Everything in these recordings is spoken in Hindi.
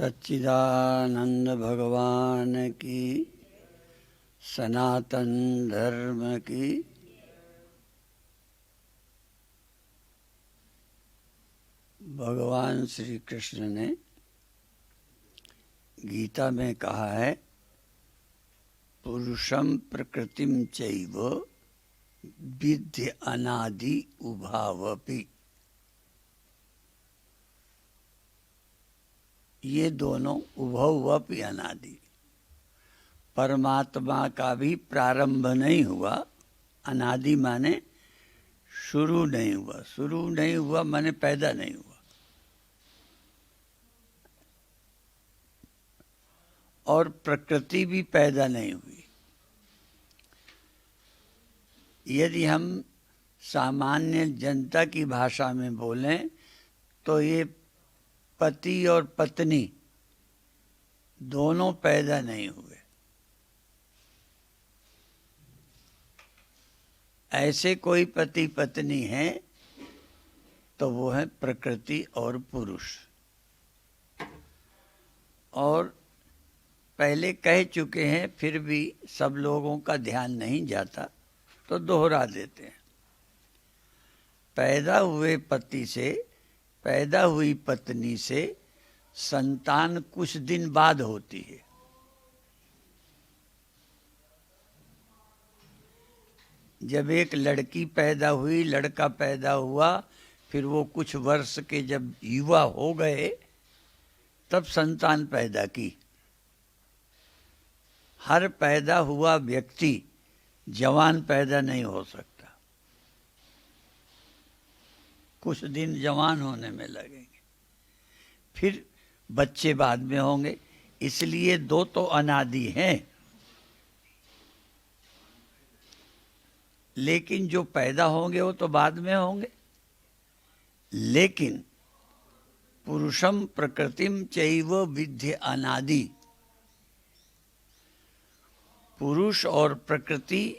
सच्चिदानंद भगवान की, सनातन धर्म की। भगवान श्री कृष्ण ने गीता में कहा है, पुरुषम प्रकृतिम चैव विद्धि अनादि उभावपि। ये दोनों उभवपि अनादि, परमात्मा का भी प्रारंभ नहीं हुआ। अनादि माने शुरू नहीं हुआ, शुरू नहीं हुआ माने पैदा नहीं हुआ, और प्रकृति भी पैदा नहीं हुई। यदि हम सामान्य जनता की भाषा में बोलें तो ये पति और पत्नी दोनों पैदा नहीं हुए। ऐसे कोई पति पत्नी है तो वो है प्रकृति और पुरुष। और पहले कह चुके हैं, फिर भी सब लोगों का ध्यान नहीं जाता तो दोहरा देते हैं। पैदा हुए पति से, पैदा हुई पत्नी से संतान कुछ दिन बाद होती है। जब एक लड़की पैदा हुई, लड़का पैदा हुआ, फिर वो कुछ वर्ष के जब युवा हो गए तब संतान पैदा की। हर पैदा हुआ व्यक्ति जवान पैदा नहीं हो सकता, कुछ दिन जवान होने में लगेंगे, फिर बच्चे बाद में होंगे। इसलिए दो तो अनादि हैं, लेकिन जो पैदा होंगे वो तो बाद में होंगे। लेकिन पुरुषम प्रकृतिम चैव विद्धि अनादि, पुरुष और प्रकृति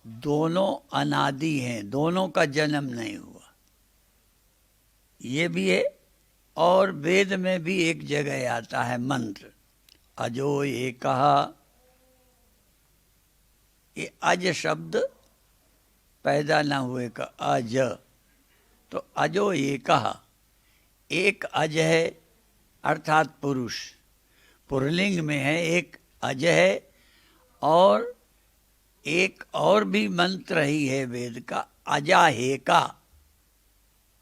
दोनों अनादि हैं, दोनों का जन्म नहीं हुआ। ये भी है। और वेद में भी एक जगह आता है मंत्र, अजो एकः। ये अज शब्द पैदा न हुए का अज, तो अजो एकः, एक अज है अर्थात पुरुष। पुल्लिंग में है, एक अज है। और एक और भी मंत्र ही है वेद का, अजा हेका,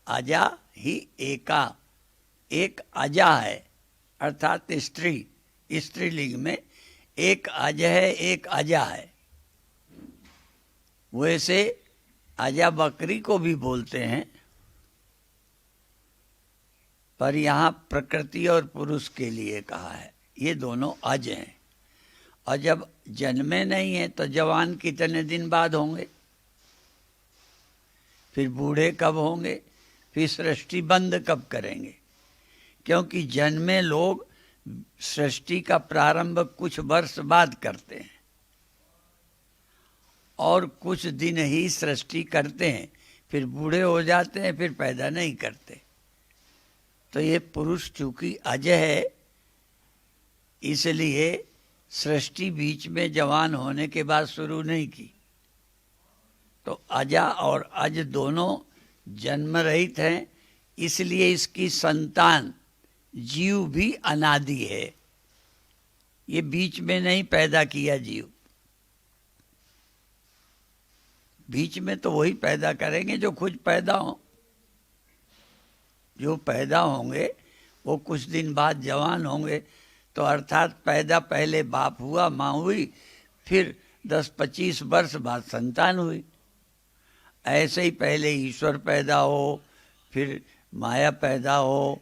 अजा ही एका, एक अजा है अर्थात स्त्री, स्त्रीलिंग में एक अज है, एक अजा है। वैसे अजा बकरी को भी बोलते हैं, पर यहाँ प्रकृति और पुरुष के लिए कहा है। ये दोनों अज हैं। और जब जन्मे नहीं है तो जवान कितने दिन बाद होंगे, फिर बूढ़े कब होंगे, फिर सृष्टि बंद कब करेंगे। क्योंकि जन्मे लोग सृष्टि का प्रारंभ कुछ वर्ष बाद करते हैं और कुछ दिन ही सृष्टि करते हैं, फिर बूढ़े हो जाते हैं, फिर पैदा नहीं करते। तो ये पुरुष चूंकि अज है, इसलिए सृष्टि बीच में जवान होने के बाद शुरू नहीं की। तो अजा और अज दोनों जन्म रहित हैं, इसलिए इसकी संतान जीव भी अनादि है। ये बीच में नहीं पैदा किया जीव, बीच में तो वही पैदा करेंगे जो खुद पैदा हो। जो पैदा होंगे वो कुछ दिन बाद जवान होंगे, तो अर्थात पैदा पहले बाप हुआ, माँ हुई, फिर 10-25 वर्ष बाद संतान हुई। ऐसे ही पहले ईश्वर पैदा हो, फिर माया पैदा हो,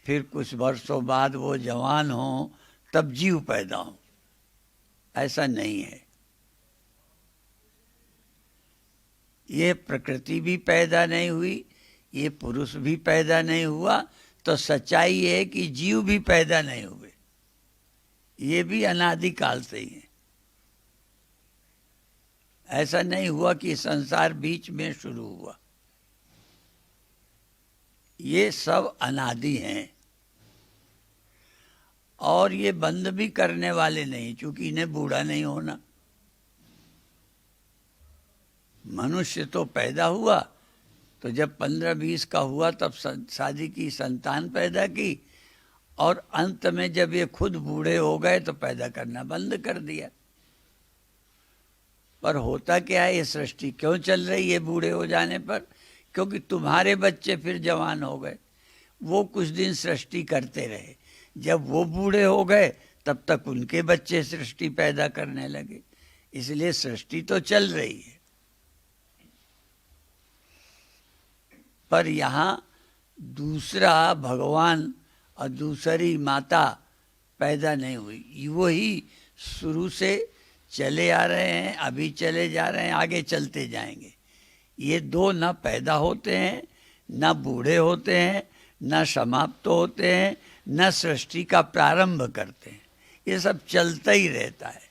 फिर कुछ वर्षों बाद वो जवान हो, तब जीव पैदा हो। ऐसा नहीं है। ये प्रकृति भी पैदा नहीं हुई, ये पुरुष भी पैदा नहीं हुआ, तो सच्चाई ये है कि जीव भी पैदा नहीं हुए। ये भी अनादिकाल से ही है। ऐसा नहीं हुआ कि संसार बीच में शुरू हुआ। ये सब अनादि हैं। और ये बंद भी करने वाले नहीं, क्योंकि इन्हें बूढ़ा नहीं होना। मनुष्य तो पैदा हुआ तो जब 15-20 का हुआ तब शादी की, संतान पैदा की, और अंत में जब ये खुद बूढ़े हो गए तो पैदा करना बंद कर दिया। पर होता क्या है, ये सृष्टि क्यों चल रही है बूढ़े हो जाने पर? क्योंकि तुम्हारे बच्चे फिर जवान हो गए, वो कुछ दिन सृष्टि करते रहे, जब वो बूढ़े हो गए तब तक उनके बच्चे सृष्टि पैदा करने लगे। इसलिए सृष्टि तो चल रही है, पर यहाँ दूसरा भगवान और दूसरी माता पैदा नहीं हुई। वही शुरू से चले आ रहे हैं, अभी चले जा रहे हैं, आगे चलते जाएंगे। ये दो न पैदा होते हैं, न बूढ़े होते हैं, न समाप्त होते हैं, न सृष्टि का प्रारंभ करते हैं। ये सब चलता ही रहता है।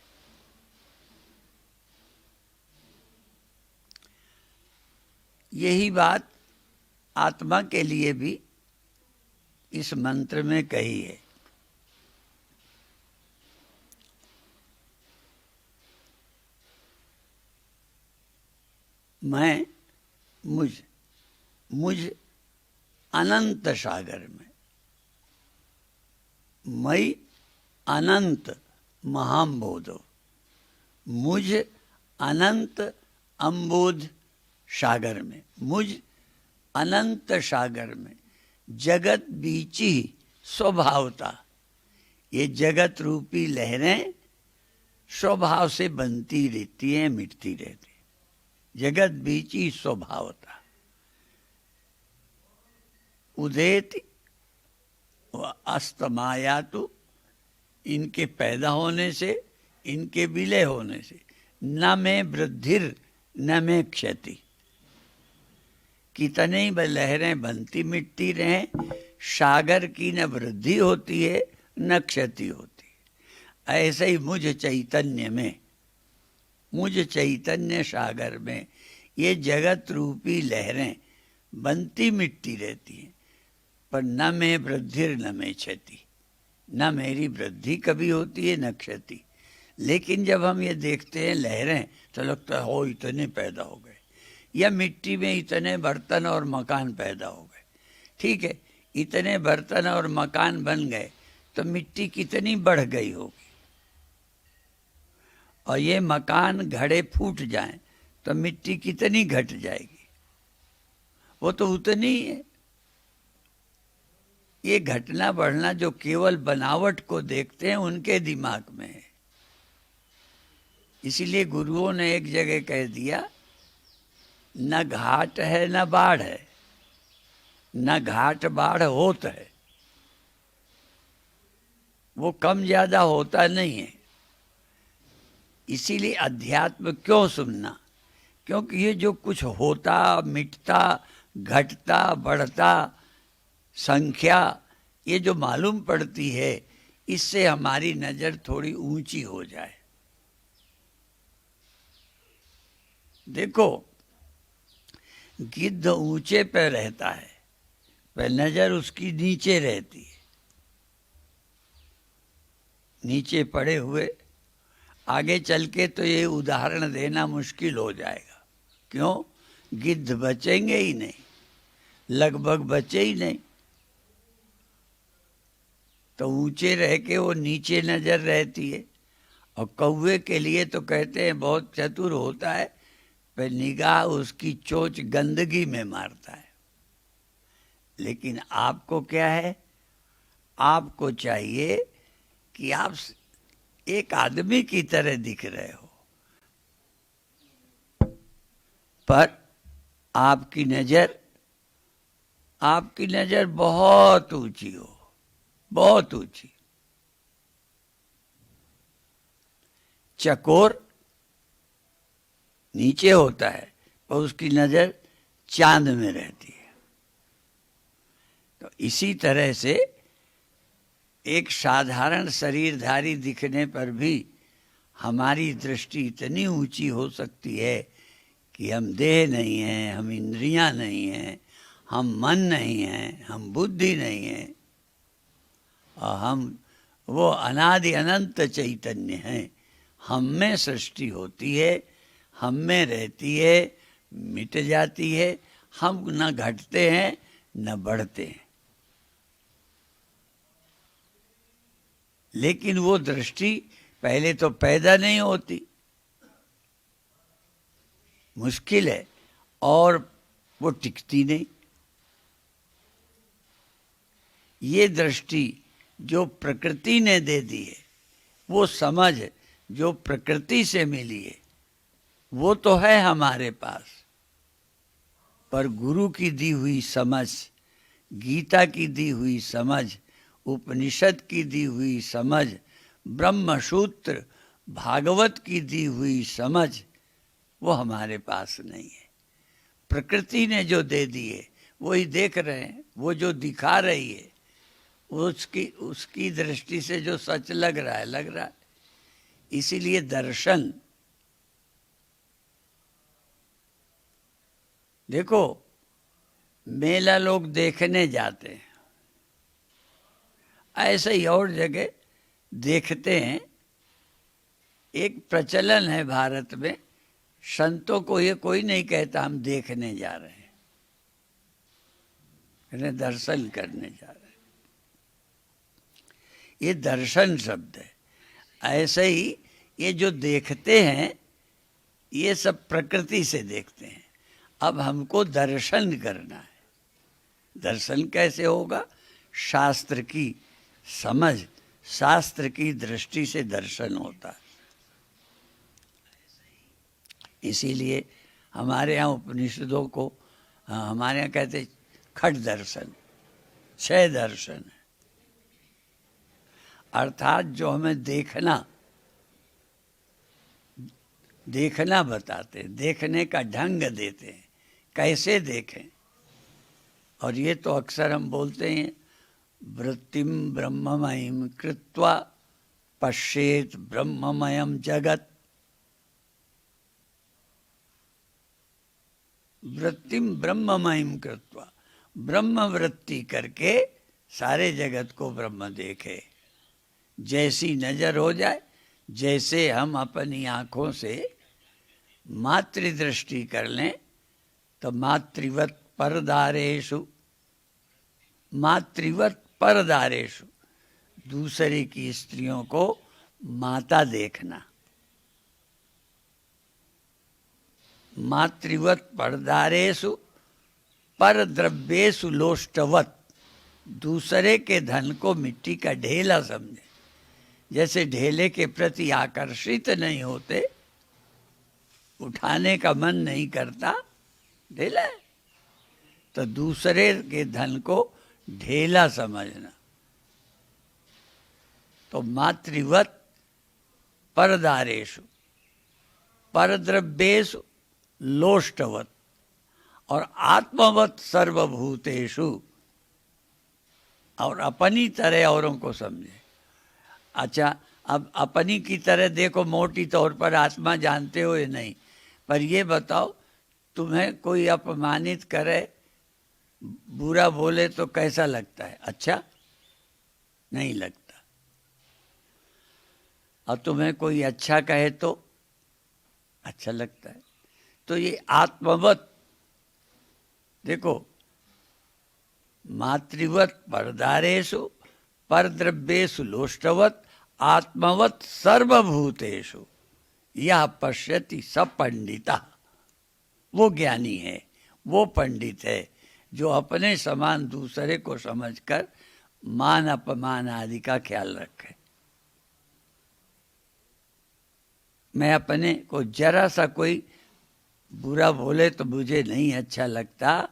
यही बात आत्मा के लिए भी इस मंत्र में कही है। मैं मुझ अनंत सागर में, मई अनंत महाम्बोधो, मुझ अनंत अम्बोध सागर में, मुझ अनंत सागर में जगत बीची स्वभावता। ये जगत रूपी लहरें स्वभाव से बनती रहती हैं, मिटती रहती हैं। जगत बीची स्वभावता उदेति व अस्तमायातु, इनके पैदा होने से, इनके विलय होने से, न में वृद्धिर न में क्षति। कितने ही लहरें बनती मिटती रहें, सागर की न वृद्धि होती है न क्षति होती है। ऐसे ही मुझ चैतन्य में, मुझ चैतन्य सागर में ये जगत रूपी लहरें बनती मिटती रहती हैं, पर न में वृद्धि न में क्षति। न मेरी वृद्धि कभी होती है न क्षति। लेकिन जब हम ये देखते हैं लहरें तो लगता है हो इतने पैदा हो गए, या मिट्टी में इतने बर्तन और मकान पैदा हो गए। ठीक है, इतने बर्तन और मकान बन गए तो मिट्टी कितनी बढ़ गई होगी, और ये मकान घड़े फूट जाएं तो मिट्टी कितनी घट जाएगी, वो तो उतनी ही है। ये घटना बढ़ना जो केवल बनावट को देखते हैं उनके दिमाग में है। इसीलिए गुरुओं ने एक जगह कह दिया, न घाट है न बाढ़ है, न घाट बाढ़ होत है। वो कम ज्यादा होता नहीं है। इसीलिए अध्यात्म क्यों सुनना? क्योंकि ये जो कुछ होता, मिटता, घटता, बढ़ता, संख्या ये जो मालूम पड़ती है, इससे हमारी नजर थोड़ी ऊंची हो जाए। देखो, गिद्ध ऊंचे पे रहता है, पर नजर उसकी नीचे रहती है, नीचे पड़े हुए। आगे चल के तो ये उदाहरण देना मुश्किल हो जाएगा। क्यों? गिद्ध बचेंगे ही नहीं, लगभग बचे ही नहीं। तो ऊंचे रह के वो नीचे नजर रहती है। और कौवे के लिए तो कहते हैं बहुत चतुर होता है, पर निगाह उसकी चोंच गंदगी में मारता है। लेकिन आपको क्या है? आपको चाहिए कि आप एक आदमी की तरह दिख रहे हो, पर आपकी नजर बहुत ऊंची हो, बहुत ऊंची। चकोर नीचे होता है पर उसकी नजर चांद में रहती है। तो इसी तरह से एक साधारण शरीरधारी दिखने पर भी हमारी दृष्टि इतनी ऊंची हो सकती है कि हम देह नहीं हैं, हम इंद्रियां नहीं हैं, हम मन नहीं हैं, हम बुद्धि नहीं हैं, और हम वो अनादि अनंत चैतन्य है। हम में सृष्टि होती है, हम में रहती है, मिट जाती है। हम न घटते हैं न बढ़ते हैं। लेकिन वो दृष्टि पहले तो पैदा नहीं होती, मुश्किल है, और वो टिकती नहीं। ये दृष्टि जो प्रकृति ने दे दी है, वो समझ जो प्रकृति से मिली है, वो तो है हमारे पास। पर गुरु की दी हुई समझ, गीता की दी हुई समझ, उपनिषद की दी हुई समझ, ब्रह्मसूत्र भागवत की दी हुई समझ, वो हमारे पास नहीं है। प्रकृति ने जो दे दी है वही देख रहे हैं। वो जो दिखा रही है उसकी दृष्टि से जो सच लग रहा है। इसीलिए दर्शन, देखो मेला लोग देखने जाते हैं, ऐसे ही और जगह देखते हैं। एक प्रचलन है भारत में, संतों को ये कोई नहीं कहता हम देखने जा रहे हैं, इन्हें दर्शन करने जा रहे हैं। ये दर्शन शब्द है। ऐसे ही ये जो देखते हैं ये सब प्रकृति से देखते हैं। अब हमको दर्शन करना है। दर्शन कैसे होगा? शास्त्र की समझ, शास्त्र की दृष्टि से दर्शन होता है। इसीलिए हमारे यहाँ उपनिषदों को हमारे यहाँ कहते खट दर्शन, छह दर्शन है। अर्थात जो हमें देखना बताते हैं, देखने का ढंग देते हैं, कैसे देखें। और ये तो अक्सर हम बोलते हैं, वृत्तिम ब्रह्ममयीं कृत्वा पश्येत ब्रह्ममयम जगत। वृत्तिम ब्रह्ममयीं कृत्वा, ब्रह्म वृत्ति करके सारे जगत को ब्रह्म देखे। जैसी नजर हो जाए, जैसे हम अपनी आंखों से मातृदृष्टि कर लें तो मातृवत परदारेषु, मातृवत परदारेषु, दूसरे की स्त्रियों को माता देखना। मातृवत परदारेषु परद्रव्येषु लोष्टवत, दूसरे के धन को मिट्टी का ढेला समझे। जैसे ढेले के प्रति आकर्षित नहीं होते, उठाने का मन नहीं करता, ढेला है, तो दूसरे के धन को ढेला समझना। तो मातृवत परदारेषु परद्रव्येषु लोष्टवत और आत्मवत सर्वभूतेषु, और अपनी तरह औरों को समझे। अच्छा, अब अपनी की तरह देखो, मोटी तौर पर आत्मा जानते हो या नहीं, पर ये बताओ तुम्हें कोई अपमानित करे, बुरा बोले तो कैसा लगता है? अच्छा नहीं लगता। और तुम्हें कोई अच्छा कहे तो अच्छा लगता है। तो ये आत्मवत, देखो, मातृवत परदारेषु परद्रव्येषु लोष्टवत आत्मवत सर्वभूतेषु यह पश्यति स पंडिता। वो ज्ञानी है, वो पंडित है जो अपने समान दूसरे को समझकर मान अपमान आदि का ख्याल रखे। मैं अपने को जरा सा कोई बुरा बोले तो मुझे नहीं अच्छा लगता,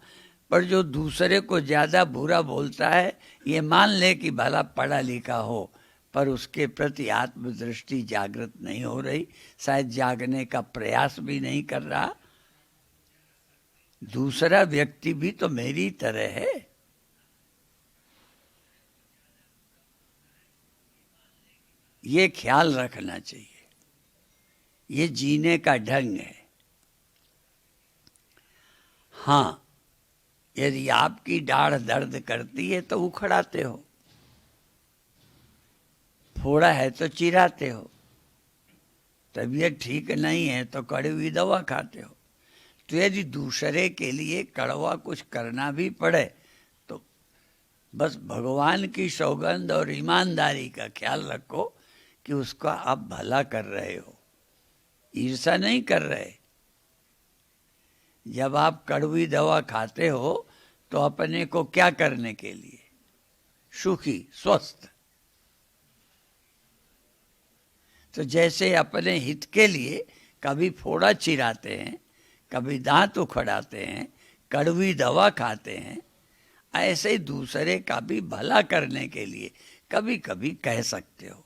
पर जो दूसरे को ज्यादा बुरा बोलता है, ये मान ले कि भला पढ़ा लिखा हो, पर उसके प्रति आत्मदृष्टि जागृत नहीं हो रही, शायद जागने का प्रयास भी नहीं कर रहा। दूसरा व्यक्ति भी तो मेरी तरह है। ये ख्याल रखना चाहिए। ये जीने का ढंग है। हाँ, यदि आपकी दाढ़ दर्द करती है तो उखड़ाते हो, फोड़ा है तो चिराते हो, तबीयत ठीक नहीं है तो कड़वी दवा खाते हो। तो यदि दूसरे के लिए कड़वा कुछ करना भी पड़े तो बस भगवान की सौगंध और ईमानदारी का ख्याल रखो कि उसका आप भला कर रहे हो, ईर्षा नहीं कर रहे। जब आप कड़वी दवा खाते हो तो अपने को क्या करने के लिए? सुखी, स्वस्थ। तो जैसे अपने हित के लिए कभी फोड़ा चिराते हैं, कभी दांत उखड़ाते हैं, कड़वी दवा खाते हैं, ऐसे ही दूसरे का भी भला करने के लिए कभी कभी कह सकते हो।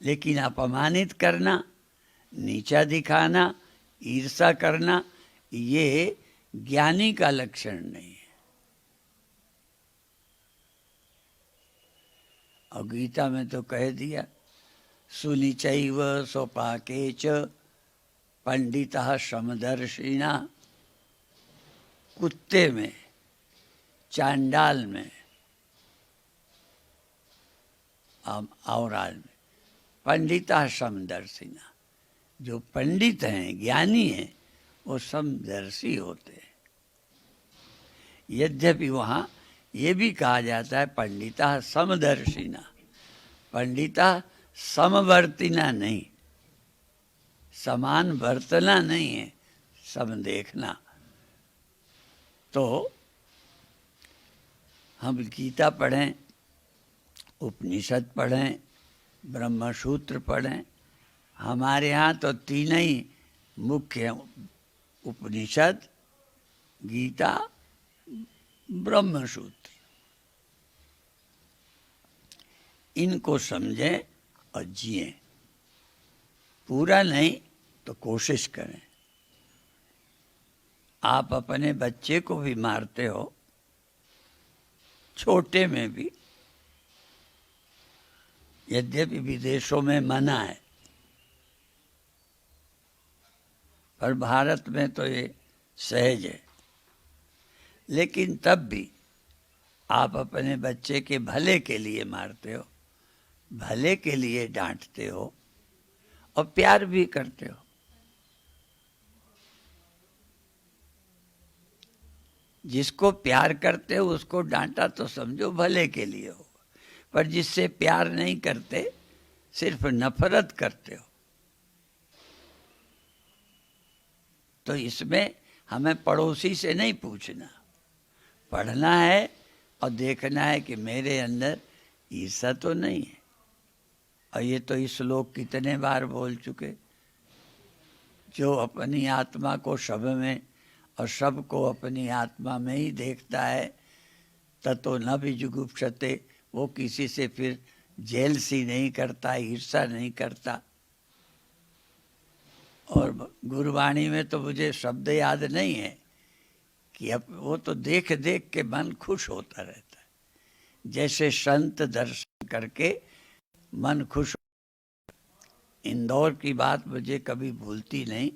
लेकिन अपमानित करना, नीचा दिखाना, ईर्षा करना, ये ज्ञानी का लक्षण नहीं है। और गीता में तो कह दिया, सुनिचैव स्वपाके च पंडितः समदर्शिना। कुत्ते में, चांडाल में, औराल में पंडितः समदर्शिना। जो पंडित हैं, ज्ञानी हैं, वो समदर्शी होते हैं। यद्यपि वहाँ ये भी कहा जाता है पंडिता समदर्शिना, पंडिता समवर्तिना नहीं, समान वर्तना नहीं है, सम देखना। तो हम गीता पढ़ें, उपनिषद पढ़ें, ब्रह्मसूत्र पढ़ें। हमारे यहाँ तो तीन ही मुख्य हैं, उपनिषद, गीता, ब्रह्मसूत्र। इनको समझें और जिएं। पूरा नहीं तो कोशिश करें। आप अपने बच्चे को भी मारते हो, छोटे में भी, यद्यपि विदेशों में मना है, पर भारत में तो ये सहज है। लेकिन तब भी आप अपने बच्चे के भले के लिए मारते हो, भले के लिए डांटते हो और प्यार भी करते हो। जिसको प्यार करते हो उसको डांटा तो समझो भले के लिए हो, पर जिससे प्यार नहीं करते, सिर्फ नफरत करते हो, तो इसमें हमें पड़ोसी से नहीं पूछना, पढ़ना है और देखना है कि मेरे अंदर ईर्षा तो नहीं है। और ये तो इस श्लोक कितने बार बोल चुके, जो अपनी आत्मा को सब में और सब को अपनी आत्मा में ही देखता है, ततो न भी जुगुप्सते, वो किसी से फिर जेलसी नहीं करता, ईर्षा नहीं करता। और गुरुवाणी में तो मुझे शब्द याद नहीं है कि अब वो तो देख देख के मन खुश होता रहता है। जैसे संत दर्शन करके मन खुश। इंदौर की बात मुझे कभी भूलती नहीं।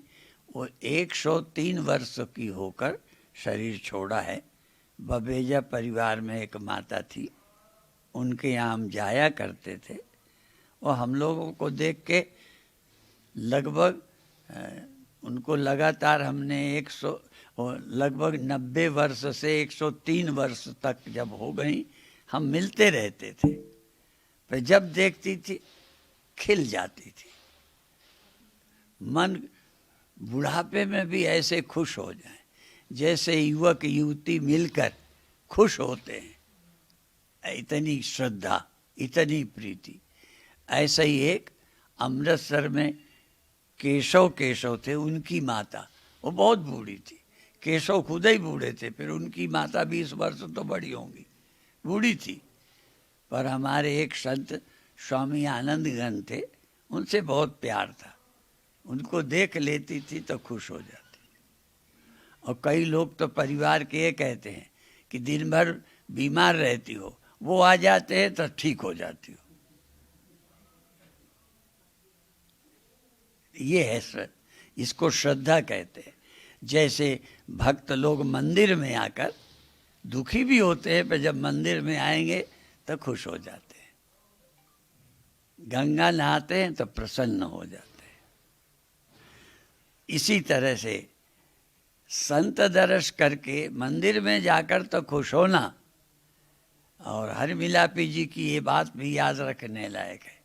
वो 103 वर्ष की होकर शरीर छोड़ा है। बबेजा परिवार में एक माता थी, उनके यहाँ हम जाया करते थे। और हम लोगों को देख के लगभग उनको लगातार हमने लगभग 90 वर्ष से 103 वर्ष तक जब हो गई, हम मिलते रहते थे। पर जब देखती थी खिल जाती थी। मन बुढ़ापे में भी ऐसे खुश हो जाए जैसे युवक युवती मिलकर खुश होते हैं। इतनी श्रद्धा, इतनी प्रीति। ऐसा ही एक अमृतसर में केशव थे, उनकी माता, वो बहुत बूढ़ी थी। केशव खुद ही बूढ़े थे, फिर उनकी माता 20 वर्ष तो बड़ी होंगी, बूढ़ी थी। पर हमारे एक संत स्वामी आनंदगण थे, उनसे बहुत प्यार था। उनको देख लेती थी तो खुश हो जाती। और कई लोग तो परिवार के ये कहते हैं कि दिन भर बीमार रहती हो, वो आ जाते हैं तो ठीक हो जाती हो। ये है सर, इसको श्रद्धा कहते हैं। जैसे भक्त लोग मंदिर में आकर दुखी भी होते हैं, पर जब मंदिर में आएंगे तो खुश हो जाते हैं। गंगा नहाते हैं तो प्रसन्न हो जाते हैं। इसी तरह से संत दर्श करके मंदिर में जाकर तो खुश होना, और हरमिलापी जी की ये बात भी याद रखने लायक है,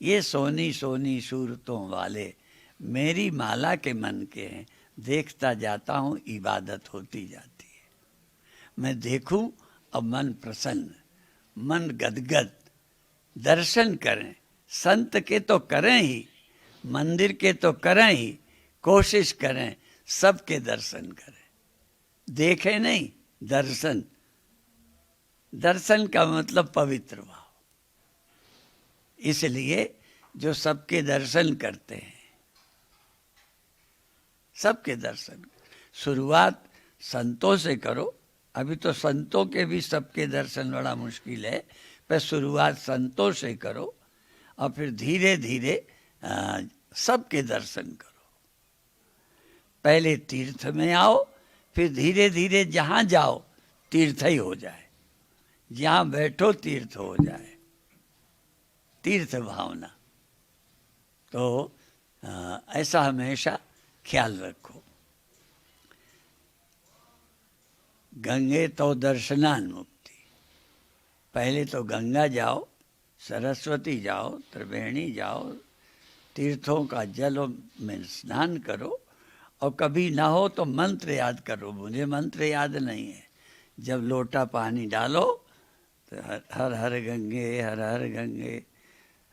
ये सोनी सोनी सूरतों वाले मेरी माला के मन के हैं, देखता जाता हूँ इबादत होती जाती है। मैं देखूं अब मन प्रसन्न, मन गदगद। दर्शन करें, संत के तो करें ही, मंदिर के तो करें ही, कोशिश करें सबके दर्शन करें। देखें नहीं, दर्शन। दर्शन का मतलब पवित्र भाव। इसलिए जो सबके दर्शन करते हैं, सबके दर्शन, शुरुआत संतों से करो। अभी तो संतों के भी सबके दर्शन बड़ा मुश्किल है, पर शुरुआत संतों से करो और फिर धीरे धीरे सबके दर्शन करो। पहले तीर्थ में आओ, फिर धीरे धीरे जहाँ जाओ तीर्थ ही हो जाए, जहाँ बैठो तीर्थ हो जाए, तीर्थ भावना। तो ऐसा हमेशा ख्याल रखो। गंगे तो दर्शनान मुक्ति। पहले तो गंगा जाओ, सरस्वती जाओ, त्रिवेणी जाओ, तीर्थों का जल में स्नान करो, और कभी ना हो तो मंत्र याद करो। मुझे मंत्र याद नहीं है। जब लोटा पानी डालो तो हर हर गंगे, हर हर गंगे,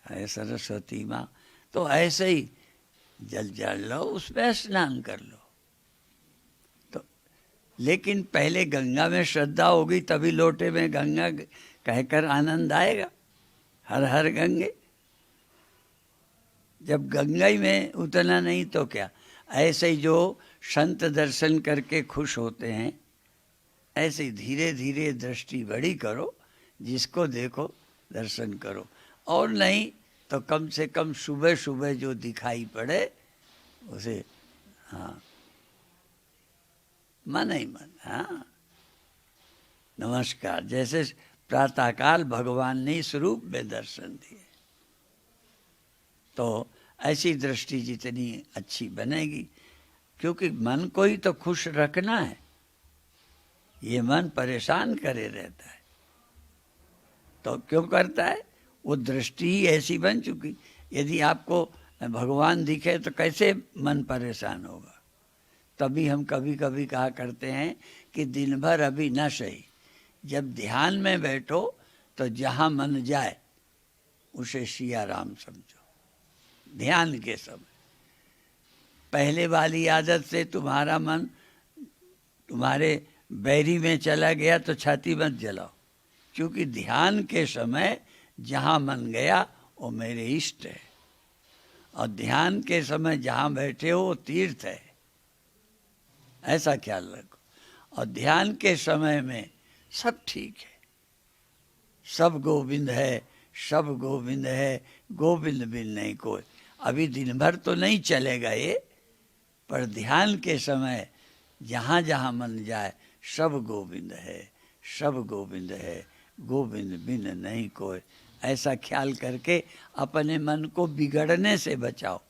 है सरस्वती माँ, तो ऐसे ही जल जल लो, उसमें स्नान कर लो। तो लेकिन पहले गंगा में श्रद्धा होगी तभी लोटे में गंगा कहकर आनंद आएगा। हर हर गंगे। जब गंगा ही में उतना नहीं तो क्या। ऐसे ही जो संत दर्शन करके खुश होते हैं, ऐसे ही धीरे धीरे दृष्टि बड़ी करो, जिसको देखो दर्शन करो। और नहीं तो कम से कम सुबह सुबह जो दिखाई पड़े उसे, हाँ, मन ही मन, हाँ, नमस्कार। जैसे प्रातःकाल भगवान ने इस रूप में दर्शन दिए, तो ऐसी दृष्टि जितनी अच्छी बनेगी, क्योंकि मन को ही तो खुश रखना है। ये मन परेशान करे रहता है, तो क्यों करता है? वो दृष्टि ही ऐसी बन चुकी। यदि आपको भगवान दिखे तो कैसे मन परेशान होगा? तभी हम कभी कभी कहा करते हैं कि दिन भर अभी न सही, जब ध्यान में बैठो तो जहाँ मन जाए उसे सिया राम समझो। ध्यान के समय पहले वाली आदत से तुम्हारा मन तुम्हारे बैरी में चला गया तो छाती मत जलाओ, क्योंकि ध्यान के समय जहाँ मन गया वो मेरे इष्ट है, और ध्यान के समय जहाँ बैठे हो वो तीर्थ है। ऐसा ख्याल रखो। और ध्यान के समय में सब ठीक है, सब गोविंद है, सब गोविंद है, गोविंद बिन नहीं कोई। अभी दिन भर तो नहीं चलेगा ये, पर ध्यान के समय जहाँ जहाँ मन जाए सब गोविंद है, सब गोविंद है, गोविंद बिन नहीं कोई। ऐसा ख्याल करके अपने मन को बिगड़ने से बचाओ,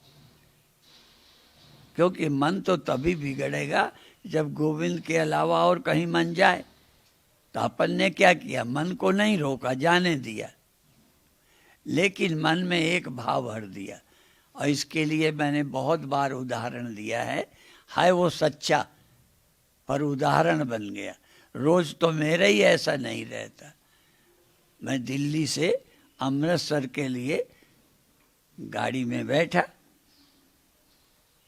क्योंकि मन तो तभी बिगड़ेगा जब गोविंद के अलावा और कहीं मन जाए। तो अपन ने क्या किया? मन को नहीं रोका, जाने दिया, लेकिन मन में एक भाव भर दिया। और इसके लिए मैंने बहुत बार उदाहरण दिया है वो सच्चा, पर उदाहरण बन गया। रोज तो मेरा ही ऐसा नहीं रहता। मैं दिल्ली से अमृतसर के लिए गाड़ी में बैठा,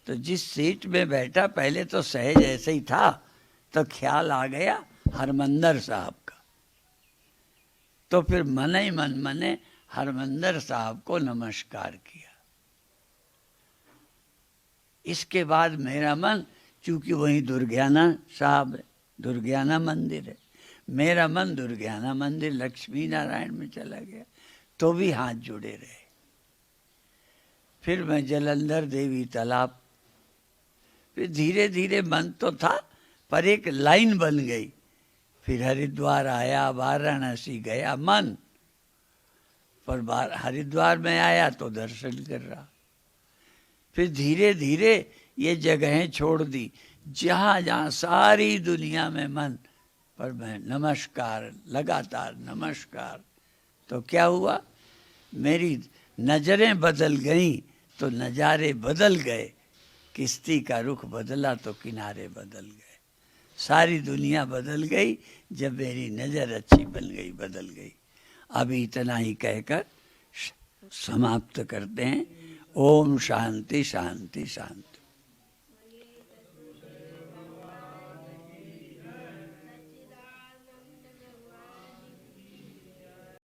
तो जिस सीट में बैठा पहले तो सहज ऐसे ही था, तो ख्याल आ गया हरमंदर साहब का। तो फिर मन ही मन मैंने हरमंदर साहब को नमस्कार किया। इसके बाद मेरा मन, चूंकि वहीं दुर्ज्ञाना साहब है, दुर्ज्ञाना मंदिर है, मेरा मन दुर्ज्ञाना मंदिर लक्ष्मी नारायण में चला गया, तो भी हाथ जुड़े रहे। फिर मैं जलंधर देवी तालाब, फिर धीरे धीरे मन तो था पर एक लाइन बन गई। फिर हरिद्वार आया, वाराणसी गया मन, पर हरिद्वार में आया तो दर्शन कर रहा। फिर धीरे धीरे ये जगहें छोड़ दी, जहाँ जहाँ सारी दुनिया में मन पर मैं नमस्कार, लगातार नमस्कार। तो क्या हुआ, मेरी नजरें बदल गईं तो नज़ारे बदल गए, किश्ती का रुख बदला तो किनारे बदल गए। सारी दुनिया बदल गई जब मेरी नज़र अच्छी बन गई, बदल गई। अभी इतना ही कहकर समाप्त करते हैं। ओम शांति शांति शांति।